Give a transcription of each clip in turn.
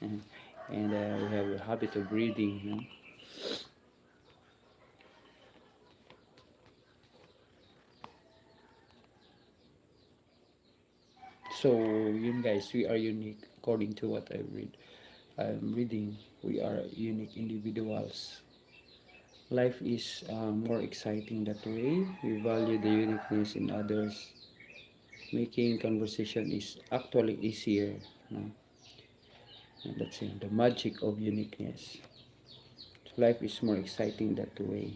And we have a habit of breathing. So, you guys, we are unique according to what I'm reading. We are unique individuals. Life is more exciting that way. We value the uniqueness in others. Making conversation is actually easier. No? And that's it, the magic of uniqueness. Life is more exciting that way.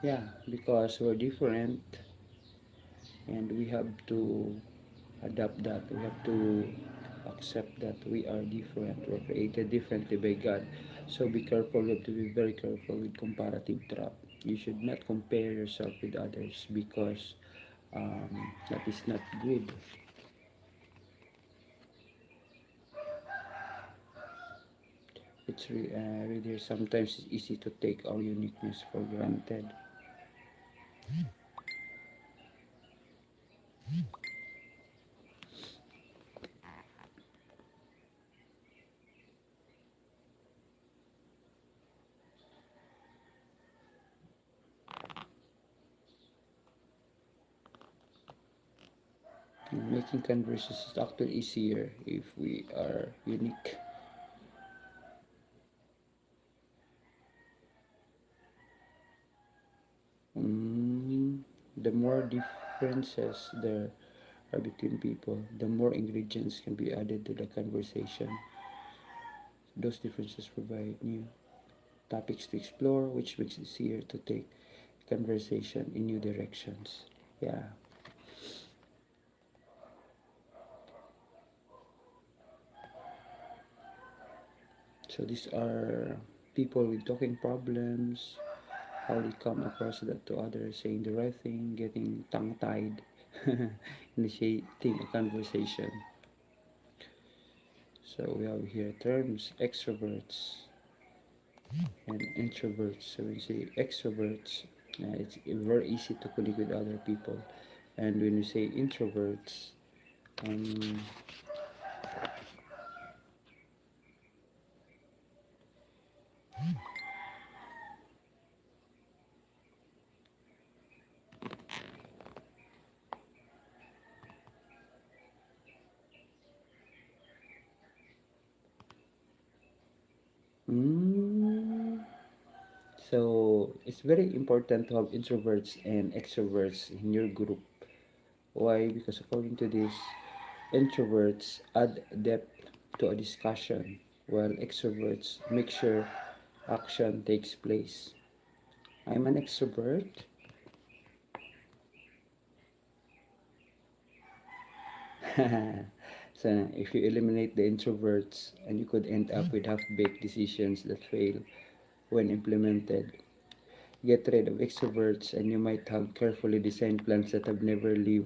Yeah, because we're different and we have to adapt that. We have to accept that we are different. We're created differently by God. So be careful. You have to be very careful with comparative trap. You should not compare yourself with others because that is not good. Really sometimes it's easy to take our uniqueness for granted. Making conversations is actually easier if we are unique. Mm, the more differences there are between people, the more ingredients can be added to the conversation. Those differences provide new topics to explore, which makes it easier to take conversation in new directions. Yeah. So these are people with talking problems, how they come across that to others, saying the right thing, getting tongue-tied, initiating a conversation. So we have here terms extroverts and introverts. So when you say extroverts, it's very easy to connect with other people. And when you say introverts, um, mm, so it's very important to have introverts and extroverts in your group. Why? Because according to this, introverts add depth to a discussion, while extroverts make sure action takes place. I'm an extrovert. So if you eliminate the introverts, and you could end up with half-baked decisions that fail when implemented. Get rid of extroverts, and you might have carefully designed plans that have never leave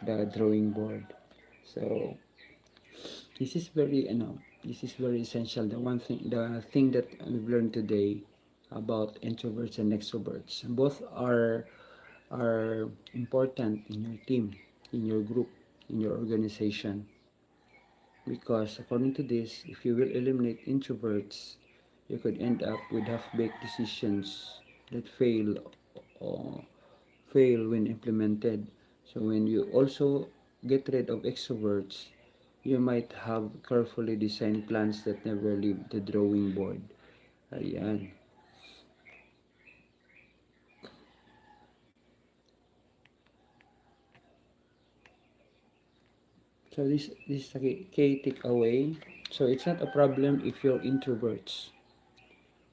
the drawing board. So this is very essential. The thing that we've learned today about introverts and extroverts, both are important in your team, in your group, in your organization. Because according to this, if you will eliminate introverts, you could end up with half-baked decisions that or fail when implemented. So when you also get rid of extroverts, you might have carefully designed plans that never leave the drawing board. Ayan. So this is a key takeaway. So it's not a problem if you're introverts.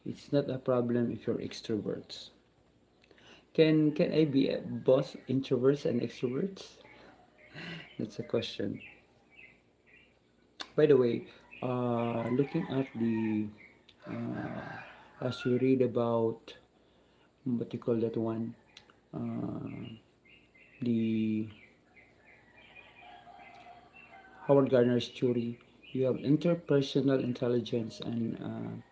It's not a problem if you're extroverts. Can I be both introverts and extroverts? That's a question. By the way, looking at the as you read about what you call that one, uh, the Howard Gardner's theory, you have interpersonal intelligence and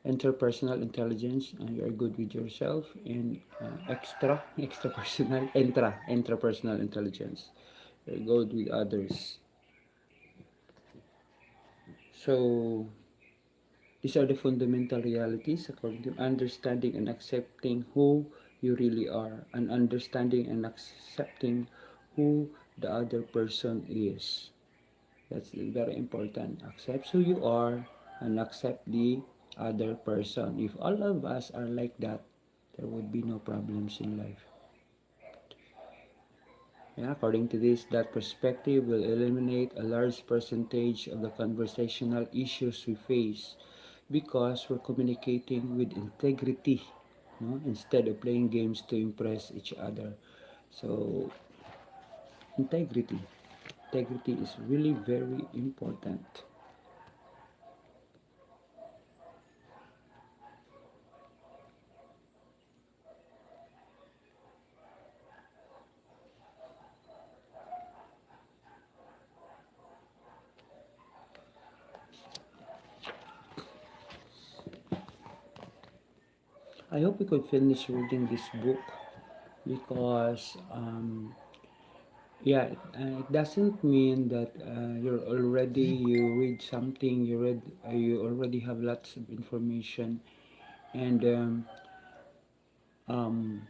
interpersonal intelligence. You are good with yourself, and extrapersonal, intrapersonal intelligence. You're good with others. So these are the fundamental realities according to understanding and accepting who you really are, and understanding and accepting who the other person is. That's very important. Accept who you are and accept the other person. If all of us are like that, there would be no problems in life. Yeah, according to this, that perspective will eliminate a large percentage of the conversational issues we face because we're communicating with integrity, no? Instead of playing games to impress each other. So, integrity. Integrity is really very important. I hope we could finish reading this book because yeah, it doesn't mean that you read something, you already have lots of information, and um,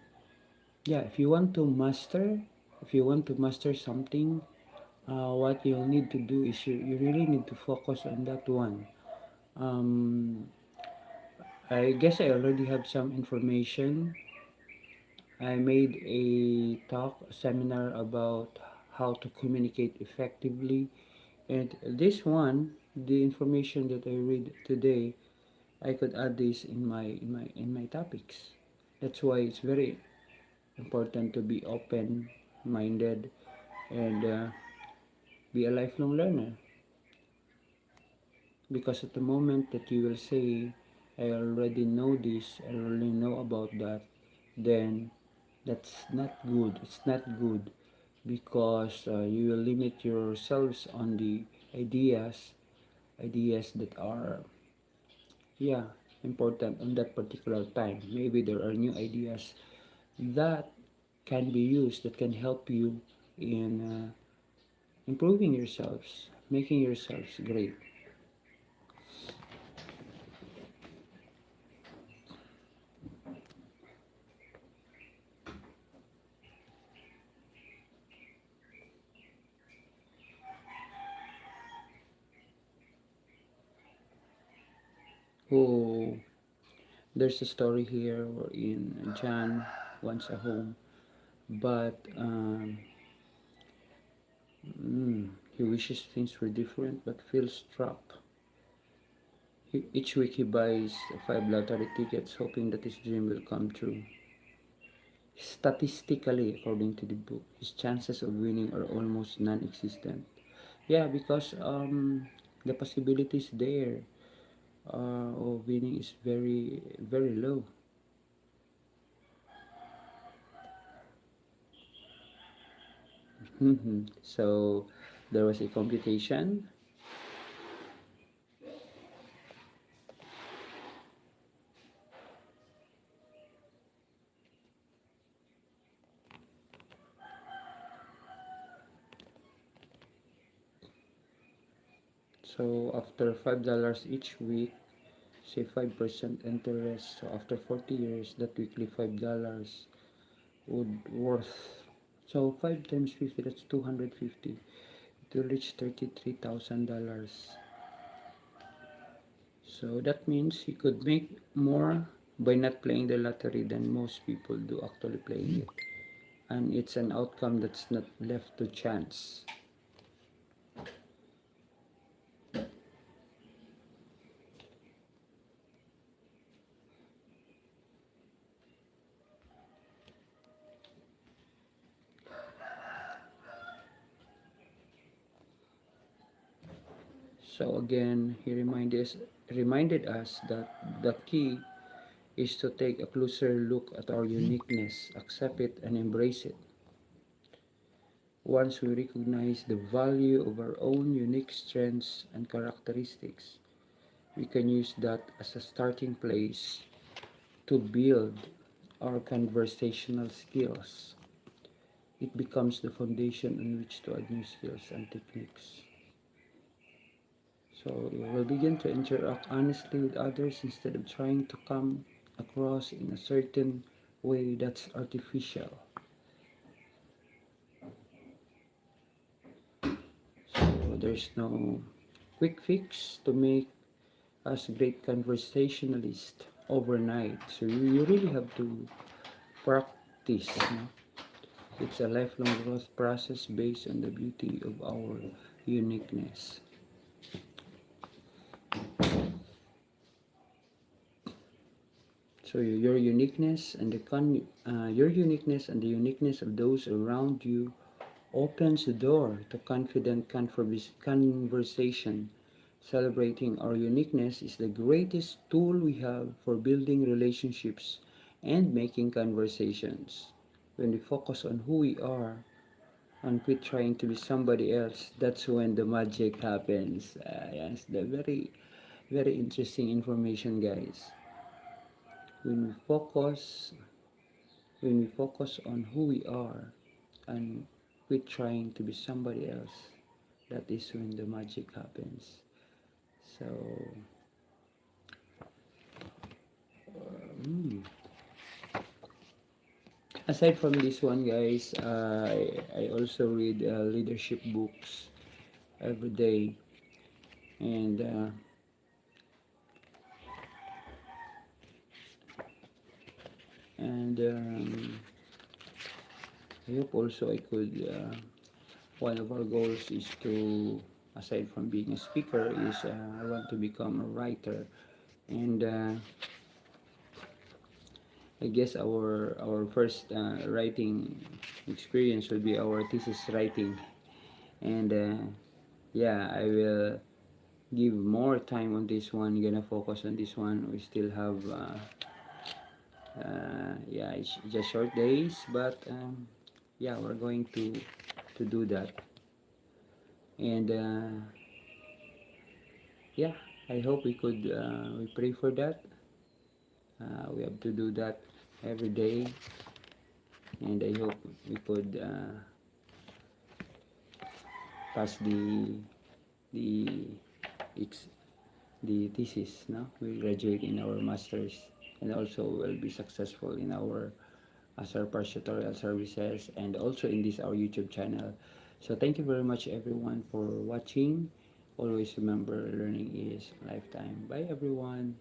yeah, if you want to master something, what you'll need to do is you really need to focus on that one. Um, I guess I already have some information. I made a seminar about how to communicate effectively. And this one, the information that I read today, I could add this in my topics. That's why it's very important to be open minded and be a lifelong learner. Because at the moment that you will say, I already know this, I already know about that, then that's not good. It's not good because you will limit yourselves on the ideas, ideas that are, yeah, important on that particular time. Maybe there are new ideas that can be used, that can help you in improving yourselves, making yourselves great. Oh, there's a story here wherein John wants a home, but he wishes things were different but feels trapped. Each week he buys five lottery tickets hoping that his dream will come true. Statistically, according to the book, his chances of winning are almost non-existent. Yeah, because the possibilities there of winning is very very low. So there was a computation. So after $5 each week, say 5% interest. So after 40 years, that weekly $5 would worth. So 5 times 50, that's 250. It will reach $33,000. So that means he could make more by not playing the lottery than most people do actually playing it. And it's an outcome that's not left to chance. So again, he reminded us that the key is to take a closer look at our uniqueness, accept it, and embrace it. Once we recognize the value of our own unique strengths and characteristics, we can use that as a starting place to build our conversational skills. It becomes the foundation on which to add new skills and techniques. So you will begin to interact honestly with others instead of trying to come across in a certain way that's artificial. So there's no quick fix to make us great conversationalists overnight. So you really have to practice. It's a lifelong growth process based on the beauty of our uniqueness. So your uniqueness and the uniqueness of those around you opens the door to confident conversation. Celebrating our uniqueness is the greatest tool we have for building relationships and making conversations. When we focus on who we are and quit trying to be somebody else, that's when the magic happens. Yes, the very interesting information, guys. When we focus when we focus on who we are and quit trying to be somebody else, that is when the magic happens. So, mm, aside from this one, guys, I also read leadership books every day, and I hope also I could. One of our goals is to, aside from being a speaker, is I want to become a writer, and I guess our first writing experience will be our thesis writing, and yeah, I will give more time on this one. Gonna focus on this one. We still have yeah, it's just short days, but yeah, we're going to do that, and yeah, I hope we pray for that. We have to do that every day, and I hope we could pass the ex- the thesis. No, we graduate in our masters, and also will be successful in our as our tutorial services, and also in this our YouTube channel. So thank you very much everyone for watching. Always remember, learning is lifetime. Bye everyone.